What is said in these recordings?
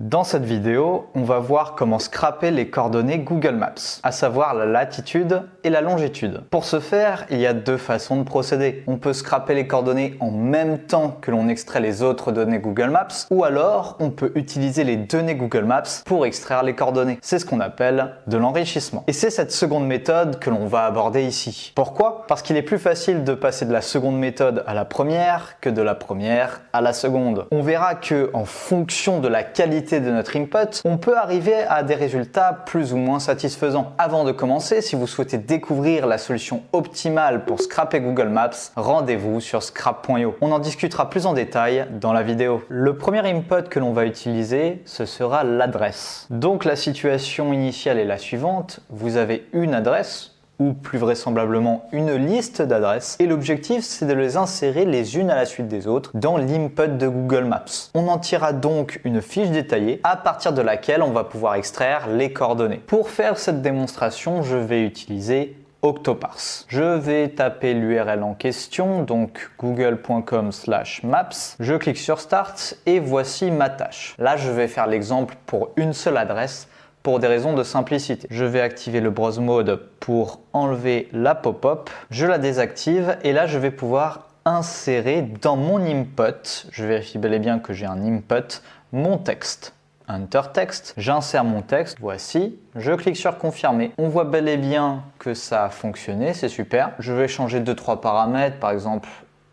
Dans cette vidéo, on va voir comment scraper les coordonnées Google Maps, à savoir la latitude et la longitude. Pour ce faire, il y a deux façons de procéder. On peut scraper les coordonnées en même temps que l'on extrait les autres données Google Maps, ou alors on peut utiliser les données Google Maps pour extraire les coordonnées. C'est ce qu'on appelle de l'enrichissement. Et c'est cette seconde méthode que l'on va aborder ici. Pourquoi? Parce qu'il est plus facile de passer de la seconde méthode à la première que de la première à la seconde. On verra que en fonction de la qualité de notre input, on peut arriver à des résultats plus ou moins satisfaisants. Avant de commencer, si vous souhaitez découvrir la solution optimale pour scraper Google Maps, rendez-vous sur scrap.io. On en discutera plus en détail dans la vidéo. Le premier input que l'on va utiliser, ce sera l'adresse. Donc la situation initiale est la suivante. Vous avez une adresse, ou plus vraisemblablement une liste d'adresses, et l'objectif c'est de les insérer les unes à la suite des autres dans l'input de Google Maps. On en tirera donc une fiche détaillée à partir de laquelle on va pouvoir extraire les coordonnées. Pour faire cette démonstration, je vais utiliser Octoparse. Je vais taper l'URL en question, donc google.com/maps. Je clique sur Start et voici ma tâche. Là, je vais faire l'exemple pour une seule adresse, pour des raisons de simplicité. Je vais activer le browse mode pour enlever la pop-up. Je la désactive et là, je vais pouvoir insérer dans mon input, je vérifie bel et bien que j'ai un input, mon texte. Enter text, j'insère mon texte, voici, je clique sur confirmer. On voit bel et bien que ça a fonctionné, c'est super. Je vais changer 2-3 paramètres, par exemple,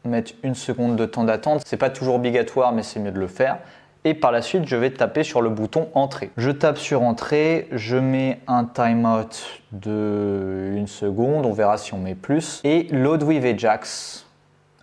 mettre une seconde de temps d'attente. C'est pas toujours obligatoire, mais c'est mieux de le faire. Et par la suite, je vais taper sur le bouton Entrée. Je tape sur Entrée, je mets un timeout de 1 seconde, on verra si on met plus. Et Load with Ajax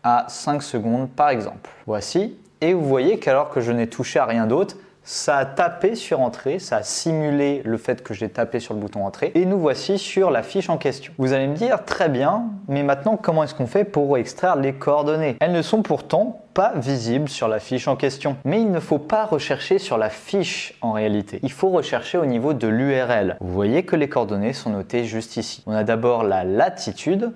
à 5 secondes par exemple. Voici. Et vous voyez qu'alors que je n'ai touché à rien d'autre, ça a tapé sur Entrée, ça a simulé le fait que j'ai tapé sur le bouton Entrée. Et nous voici sur la fiche en question. Vous allez me dire, très bien, mais maintenant comment est-ce qu'on fait pour extraire les coordonnées? Elles ne sont pourtant pas visibles sur la fiche en question. Mais il ne faut pas rechercher sur la fiche en réalité. Il faut rechercher au niveau de l'URL. Vous voyez que les coordonnées sont notées juste ici. On a d'abord la latitude,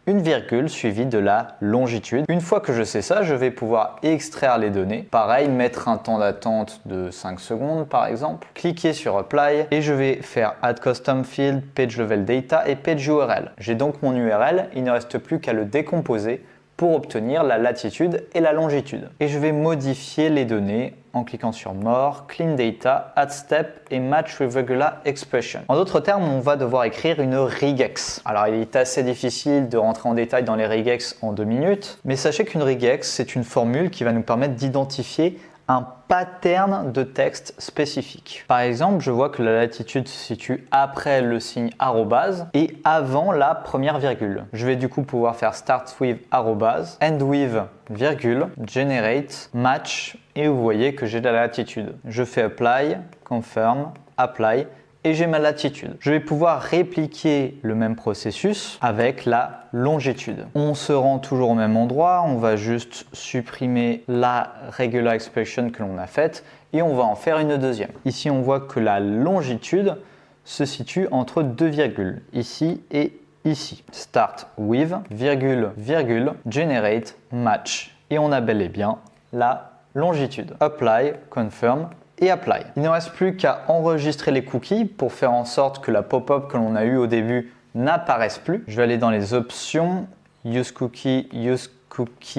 une virgule suivie de la longitude. Une fois que je sais ça, je vais pouvoir extraire les données. Pareil, mettre un temps d'attente de 5 secondes par exemple. Cliquer sur Apply et je vais faire Add Custom Field, Page Level Data et Page URL. J'ai donc mon URL, il ne reste plus qu'à le décomposer pour obtenir la latitude et la longitude. Et je vais modifier les données en cliquant sur More, Clean Data, Add Step et Match with Regular Expression. En d'autres termes, on va devoir écrire une regex. Alors, il est assez difficile de rentrer en détail dans les regex en 2 minutes, mais sachez qu'une regex, c'est une formule qui va nous permettre d'identifier un pattern de texte spécifique. Par exemple, je vois que la latitude se situe après le signe arrobase et avant la première virgule. Je vais du coup pouvoir faire start with arrobase, end with virgule, generate, match et vous voyez que j'ai la latitude. Je fais apply, confirm, apply et j'ai ma latitude. Je vais pouvoir répliquer le même processus avec la longitude. On se rend toujours au même endroit, on va juste supprimer la regular expression que l'on a faite et on va en faire une deuxième. Ici, on voit que la longitude se situe entre 2 virgules, ici et ici. Start with, virgule, virgule, generate, match. Et on a bel et bien la longitude. Apply, confirm, et Apply. Il ne reste plus qu'à enregistrer les cookies pour faire en sorte que la pop-up que l'on a eue au début n'apparaisse plus. Je vais aller dans les options, Use Cookie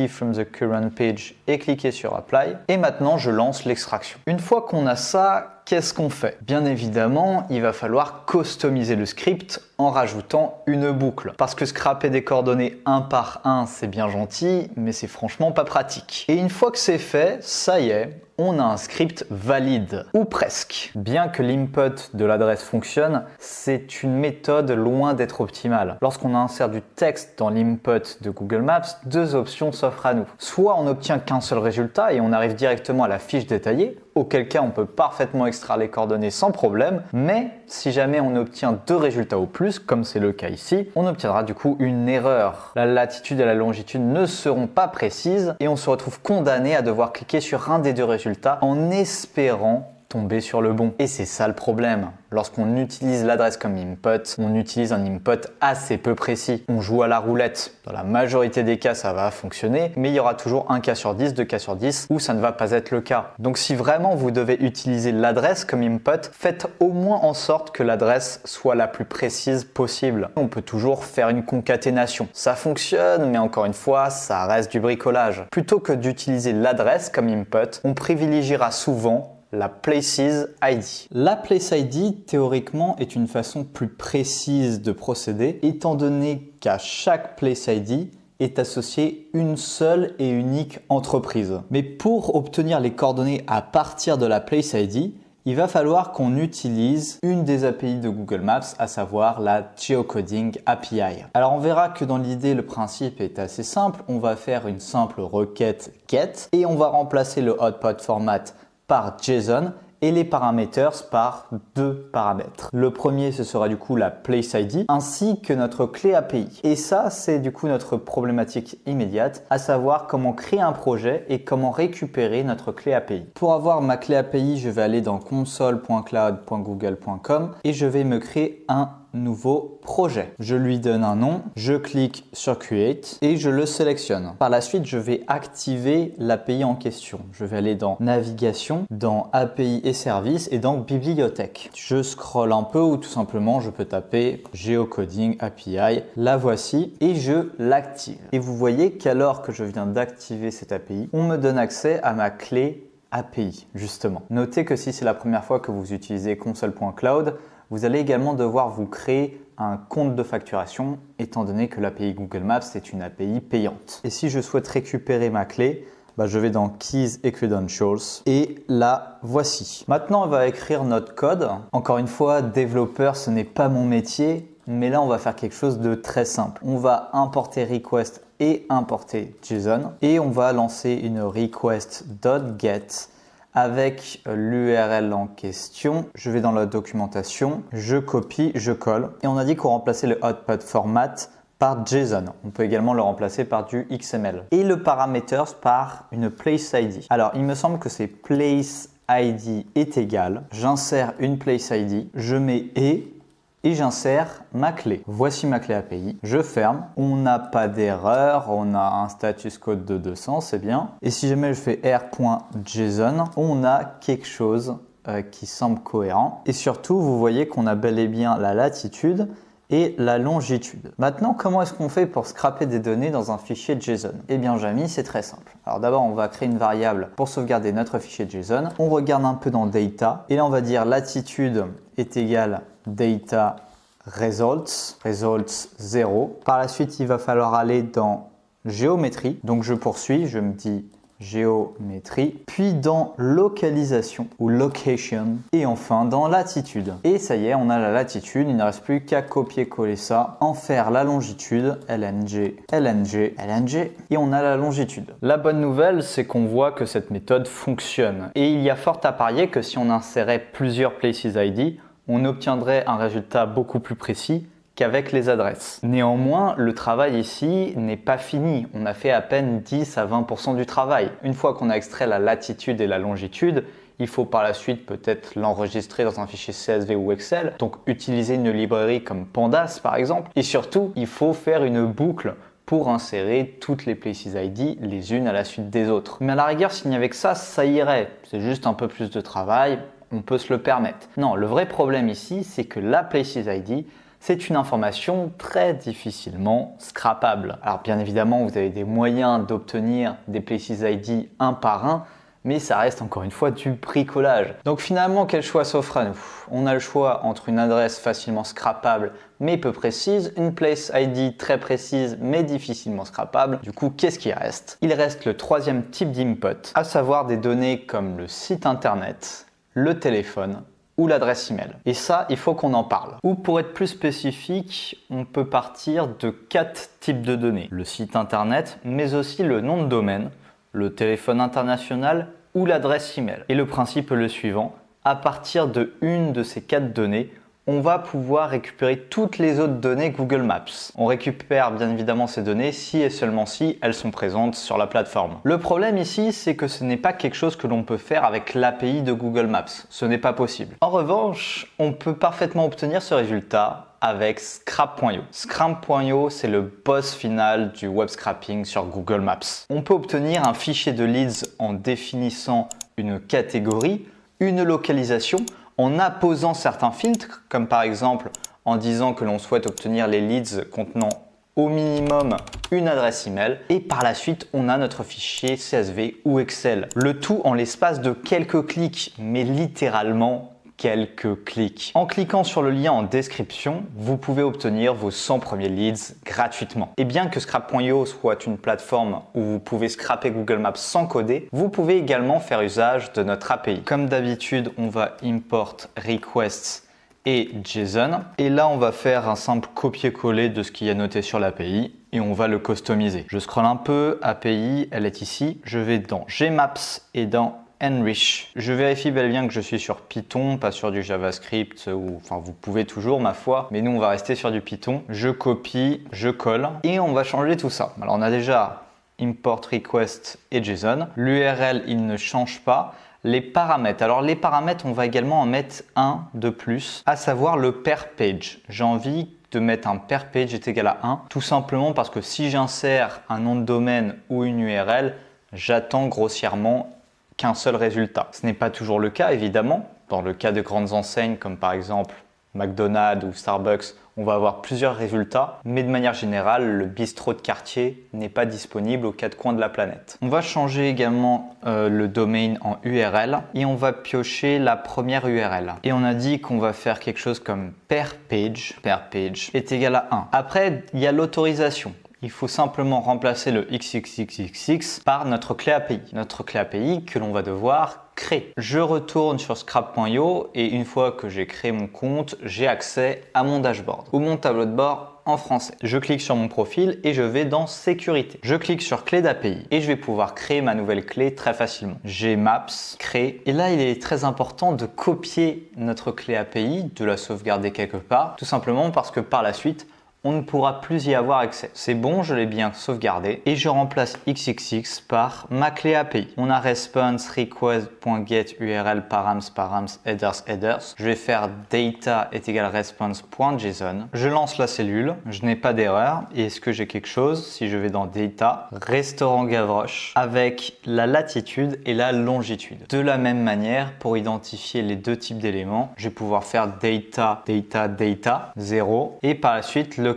from the current page et cliquer sur Apply. Et maintenant, je lance l'extraction. Une fois qu'on a ça, qu'est-ce qu'on fait? Bien évidemment, il va falloir customiser le script en rajoutant une boucle. Parce que scraper des coordonnées un par un, c'est bien gentil, mais c'est franchement pas pratique. Et une fois que c'est fait, ça y est, on a un script valide, ou presque. Bien que l'input de l'adresse fonctionne, c'est une méthode loin d'être optimale. Lorsqu'on insère du texte dans l'input de Google Maps, deux options s'offrent à nous. Soit on n'obtient qu'un seul résultat et on arrive directement à la fiche détaillée, auquel cas on peut parfaitement extraire les coordonnées sans problème, mais si jamais on obtient 2 résultats ou plus, comme c'est le cas ici, on obtiendra du coup une erreur. La latitude et la longitude ne seront pas précises et on se retrouve condamné à devoir cliquer sur un des 2 résultats en espérant tomber sur le bon. Et c'est ça le problème. Lorsqu'on utilise l'adresse comme input, on utilise un input assez peu précis. On joue à la roulette. Dans la majorité des cas, ça va fonctionner, mais il y aura toujours un cas sur 10, 2 cas sur 10 où ça ne va pas être le cas. Donc si vraiment vous devez utiliser l'adresse comme input, faites au moins en sorte que l'adresse soit la plus précise possible. On peut toujours faire une concaténation. Ça fonctionne, mais encore une fois, ça reste du bricolage. Plutôt que d'utiliser l'adresse comme input, on privilégiera souvent la Places ID. La Place ID, théoriquement, est une façon plus précise de procéder, étant donné qu'à chaque Place ID est associée une seule et unique entreprise. Mais pour obtenir les coordonnées à partir de la Place ID, il va falloir qu'on utilise une des API de Google Maps, à savoir la Geocoding API. Alors on verra que dans l'idée, le principe est assez simple. On va faire une simple requête GET et on va remplacer le hotspot format par JSON et les parameters par 2 paramètres. Le premier, ce sera du coup la Place ID ainsi que notre clé API. Et ça, c'est du coup notre problématique immédiate, à savoir comment créer un projet et comment récupérer notre clé API. Pour avoir ma clé API, je vais aller dans console.cloud.google.com et je vais me créer un nouveau projet. Je lui donne un nom, je clique sur Create et je le sélectionne. Par la suite, je vais activer l'API en question. Je vais aller dans Navigation, dans API et services et dans Bibliothèque. Je scrolle un peu ou tout simplement je peux taper Geocoding API. La voici et je l'active. Et vous voyez qu'alors que je viens d'activer cette API, on me donne accès à ma clé API justement. Notez que si c'est la première fois que vous utilisez console.cloud, vous allez également devoir vous créer un compte de facturation étant donné que l'API Google Maps est une API payante. Et si je souhaite récupérer ma clé, je vais dans Keys et Credentials et la voici. Maintenant, on va écrire notre code. Encore une fois, développeur, ce n'est pas mon métier, mais là, on va faire quelque chose de très simple. On va importer request et importer JSON et on va lancer une request.get avec l'URL en question. Je vais dans la documentation, je copie, je colle et on a dit qu'on remplaçait le hotspot format par JSON. On peut également le remplacer par du XML. Et le parameters par une place ID. Alors, il me semble que c'est place ID est égal. J'insère une place ID, je mets et j'insère ma clé. Voici ma clé API. Je ferme. On n'a pas d'erreur. On a un status code de 200, c'est bien. Et si jamais je fais r.json, on a quelque chose qui semble cohérent. Et surtout, vous voyez qu'on a bel et bien la latitude et la longitude. Maintenant, comment est-ce qu'on fait pour scraper des données dans un fichier JSON? Eh bien, Jamy, c'est très simple. Alors d'abord, on va créer une variable pour sauvegarder notre fichier JSON. On regarde un peu dans Data et là, on va dire latitude est égale Data Results 0. Par la suite, il va falloir aller dans Géométrie. Donc, je poursuis, je me dis géométrie, puis dans localisation ou location et enfin dans latitude. Et ça y est, on a la latitude, il ne reste plus qu'à copier-coller ça, en faire la longitude, LNG, LNG, LNG et on a la longitude. La bonne nouvelle, c'est qu'on voit que cette méthode fonctionne et il y a fort à parier que si on insérait plusieurs places ID, on obtiendrait un résultat beaucoup plus précis qu'avec les adresses. Néanmoins, le travail ici n'est pas fini. On a fait à peine 10 à 20% du travail. Une fois qu'on a extrait la latitude et la longitude, il faut par la suite peut-être l'enregistrer dans un fichier CSV ou Excel, donc utiliser une librairie comme Pandas par exemple. Et surtout, il faut faire une boucle pour insérer toutes les places ID les unes à la suite des autres. Mais à la rigueur, s'il n'y avait que ça irait. C'est juste un peu plus de travail, on peut se le permettre. Non, le vrai problème ici, c'est que la places ID, c'est une information très difficilement scrapable. Alors bien évidemment, vous avez des moyens d'obtenir des places ID un par un, mais ça reste encore une fois du bricolage. Donc finalement, quel choix s'offre à nous? On a le choix entre une adresse facilement scrapable mais peu précise, une place ID très précise mais difficilement scrapable. Du coup, qu'est-ce qui reste? Il reste le troisième type d'input, à savoir des données comme le site internet, le téléphone ou l'adresse email. Et ça, il faut qu'on en parle. Ou pour être plus spécifique, on peut partir de 4 types de données. Le site internet, mais aussi le nom de domaine, le téléphone international ou l'adresse email. Et le principe est le suivant. À partir de une de ces 4 données, on va pouvoir récupérer toutes les autres données Google Maps. On récupère bien évidemment ces données si et seulement si elles sont présentes sur la plateforme. Le problème ici, c'est que ce n'est pas quelque chose que l'on peut faire avec l'API de Google Maps. Ce n'est pas possible. En revanche, on peut parfaitement obtenir ce résultat avec Scrap.io. Scrap.io, c'est le boss final du web scrapping sur Google Maps. On peut obtenir un fichier de leads en définissant une catégorie, une localisation, en apposant certains filtres, comme par exemple en disant que l'on souhaite obtenir les leads contenant au minimum une adresse email, et par la suite on a notre fichier CSV ou Excel. Le tout en l'espace de quelques clics, mais littéralement quelques clics. En cliquant sur le lien en description, vous pouvez obtenir vos 100 premiers leads gratuitement. Et bien que Scrap.io soit une plateforme où vous pouvez scraper Google Maps sans coder, vous pouvez également faire usage de notre API. Comme d'habitude, on va import requests et JSON. Et là, on va faire un simple copier-coller de ce qu'il y a noté sur l'API et on va le customiser. Je scrolle un peu, API, elle est ici. Je vais dans Gmaps et dans Enrich. Je vérifie bel et bien que je suis sur Python, pas sur du JavaScript ou enfin vous pouvez toujours ma foi, mais nous on va rester sur du Python. Je copie, je colle et on va changer tout ça. Alors on a déjà import request et JSON. L'URL il ne change pas. Les paramètres. Alors les paramètres, on va également en mettre un de plus, à savoir le per page. J'ai envie de mettre un per page est égal à 1, tout simplement parce que si j'insère un nom de domaine ou une URL, j'attends grossièrement qu'un seul résultat. Ce n'est pas toujours le cas évidemment. Dans le cas de grandes enseignes comme par exemple McDonald's ou Starbucks, on va avoir plusieurs résultats, mais de manière générale, le bistrot de quartier n'est pas disponible aux quatre coins de la planète. On va changer également le domain en URL et on va piocher la première URL. Et on a dit qu'on va faire quelque chose comme per page est égal à 1. Après, il y a l'autorisation. Il faut simplement remplacer le XXXXX par notre clé API. Notre clé API que l'on va devoir créer. Je retourne sur Scrap.io et une fois que j'ai créé mon compte, j'ai accès à mon dashboard ou mon tableau de bord en français. Je clique sur mon profil et je vais dans Sécurité. Je clique sur Clé d'API et je vais pouvoir créer ma nouvelle clé très facilement. J'ai Maps, créer. Et là, il est très important de copier notre clé API, de la sauvegarder quelque part, tout simplement parce que par la suite, on ne pourra plus y avoir accès. C'est bon, je l'ai bien sauvegardé et je remplace XXX par ma clé API. On a response request.get URL params headers. Je vais faire data est égal response.json. Je lance la cellule, je n'ai pas d'erreur. Et est-ce que j'ai quelque chose? Si je vais dans data, restaurant Gavroche avec la latitude et la longitude. De la même manière, pour identifier les deux types d'éléments, je vais pouvoir faire data 0 et par la suite location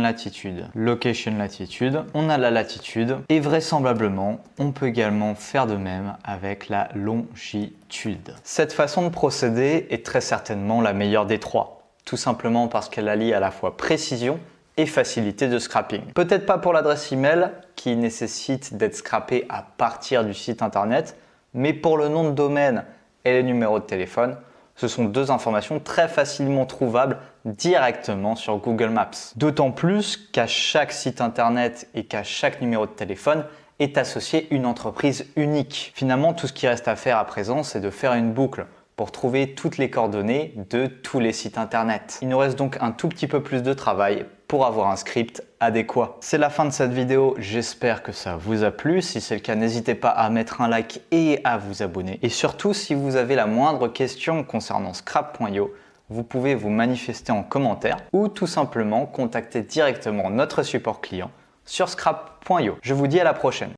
latitude. Location latitude, on a la latitude et vraisemblablement, on peut également faire de même avec la longitude. Cette façon de procéder est très certainement la meilleure des trois, tout simplement parce qu'elle allie à la fois précision et facilité de scrapping. Peut-être pas pour l'adresse email qui nécessite d'être scrappée à partir du site internet, mais pour le nom de domaine et le numéro de téléphone, ce sont deux informations très facilement trouvables directement sur Google Maps. D'autant plus qu'à chaque site internet et qu'à chaque numéro de téléphone est associée une entreprise unique. Finalement, tout ce qui reste à faire à présent, c'est de faire une boucle pour trouver toutes les coordonnées de tous les sites internet. Il nous reste donc un tout petit peu plus de travail pour avoir un script adéquat. C'est la fin de cette vidéo, j'espère que ça vous a plu. Si c'est le cas, n'hésitez pas à mettre un like et à vous abonner. Et surtout, si vous avez la moindre question concernant Scrap.io, vous pouvez vous manifester en commentaire ou tout simplement contacter directement notre support client sur Scrap.io. Je vous dis à la prochaine.